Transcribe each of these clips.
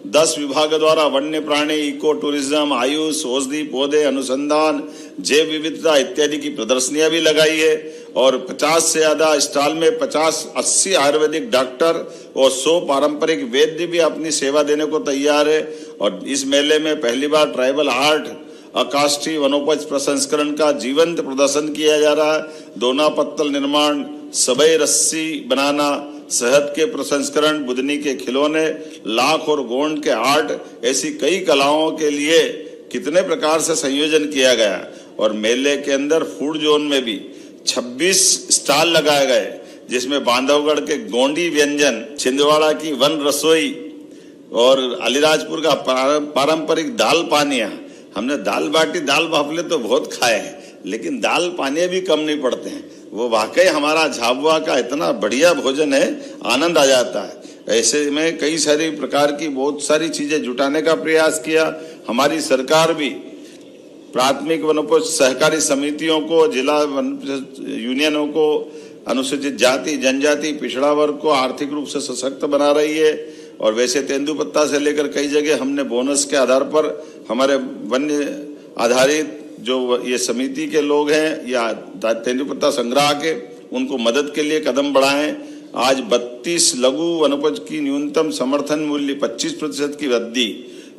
10 विभाग द्वारा वन्य प्राणी, इको टूरिज्म, आयुष, औषधि, पौधे, अनुसंधान, जैव विविधता इत्यादि की प्रदर्शनियां भी लगाई है और 50 से ज्यादा स्टॉल में 50-80 आयुर्वेदिक डॉक्टर और 100 पारंपरिक वैद्य भी अपनी सेवा देने को तैयार है। और इस मेले में पहली बार ट्राइबल आर्ट, अकाष्ठी वनोपज प्रसंस्करण का जीवंत प्रदर्शन किया जा रहा है। दोना पत्तल निर्माण, सबई रस्सी बनाना, शहद के प्रसंस्करण, बुदनी के खिलौने, लाख और गोंड के आर्ट, ऐसी कई कलाओं के लिए कितने प्रकार से संयोजन किया गया। और मेले के अंदर फूड जोन में भी 26 स्टॉल लगाए गए, जिसमें बांधवगढ़ के गोंडी व्यंजन, छिंदवाड़ा की वन रसोई और अलीराजपुर का पारंपरिक दाल पानिया। हमने दाल बाटी, दाल बाफले तो बहुत खाए हैं, लेकिन दाल पानिया भी कम नहीं पड़ते हैं। वो वाकई हमारा झाबुआ का इतना बढ़िया भोजन है, आनंद आ जाता है। ऐसे में कई सारी प्रकार की बहुत सारी चीजें जुटाने का प्रयास किया। हमारी सरकार भी प्राथमिक वनोपज सहकारी समितियों को, जिला यूनियनों को, अनुसूचित जाति जनजाति पिछड़ा वर्ग को आर्थिक रूप से सशक्त बना रही है। और वैसे तेंदुपत्ता से लेकर कई जगह हमने बोनस के आधार पर हमारे वन्य आधारित जो ये समिति के लोग हैं या तेंदुपत्ता संग्रह के, उनको मदद के लिए कदम बढ़ाएं। आज 32 लघु वनोपज की न्यूनतम समर्थन मूल्य 25% की वृद्धि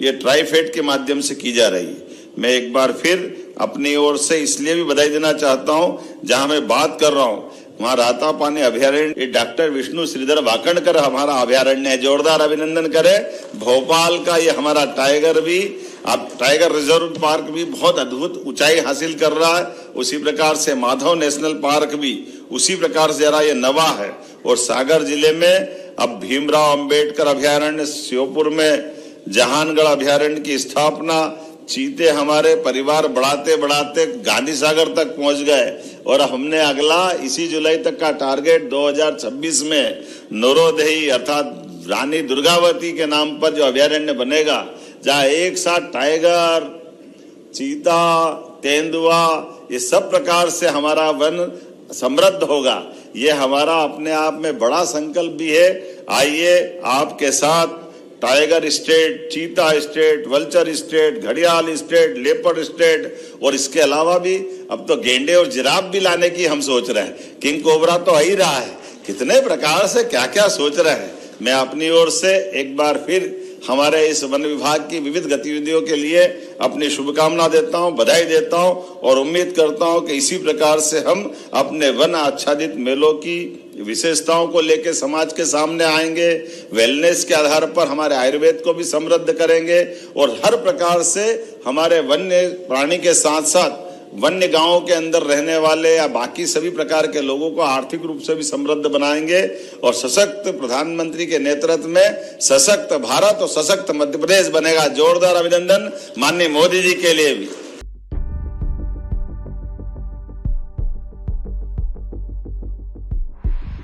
ये ट्राइफेड के माध्यम से की जा रही है। मैं एक बार फिर अपनी ओर से इसलिए भी बधाई देना चाहता हूं, जहां मैं बात कर रहा हूं वहां राता पानी अभयारण्य डॉक्टर विष्णु श्रीधर वाकणकर हमारा अभयारण्य है, जोरदार अभिनंदन करें। भोपाल का ये हमारा टाइगर भी, अब टाइगर रिजर्व पार्क भी बहुत अद्भुत ऊंचाई हासिल कर रहा है। उसी प्रकार से माधव नेशनल पार्क भी उसी प्रकार से जरा ये नवा है। और सागर जिले में अब भीमराव अंबेडकर अभयारण्य, श्योपुर में जहानगढ़ अभयारण्य की स्थापना, चीते हमारे परिवार बढ़ाते बढ़ाते गांधी सागर तक पहुंच गए। और हमने अगला इसी जुलाई तक का टारगेट 2026 में नौरोदही अर्थात रानी दुर्गावती के नाम पर जो अभयारण्य बनेगा, जहाँ एक साथ टाइगर, चीता, तेंदुआ, ये सब प्रकार से हमारा वन समृद्ध होगा। ये हमारा अपने आप में बड़ा संकल्प भी है। आइए आपके साथ टाइगर स्टेट, चीता स्टेट, वल्चर स्टेट, घड़ियाल स्टेट, लेपर्ड स्टेट और इसके अलावा भी अब तो गेंडे और जिराफ भी लाने की हम सोच रहे हैं। किंग कोबरा तो आ ही रहा है, कितने प्रकार से क्या क्या सोच रहे हैं। मैं अपनी ओर से एक बार फिर हमारे इस वन विभाग की विविध गतिविधियों के लिए अपनी शुभकामना देता हूं, बधाई देता हूं और उम्मीद करता हूं कि इसी प्रकार से हम अपने वन आच्छादित मेलों की विशेषताओं को लेकर समाज के सामने आएंगे। वेलनेस के आधार पर हमारे आयुर्वेद को भी समृद्ध करेंगे और हर प्रकार से हमारे वन्य प्राणी के साथ साथ वन्य गांवों के अंदर रहने वाले या बाकी सभी प्रकार के लोगों को आर्थिक रूप से भी समृद्ध बनाएंगे। और सशक्त प्रधानमंत्री के नेतृत्व में सशक्त भारत और सशक्त मध्य प्रदेश बनेगा। जोरदार अभिनंदन माननीय मोदी जी के लिए भी।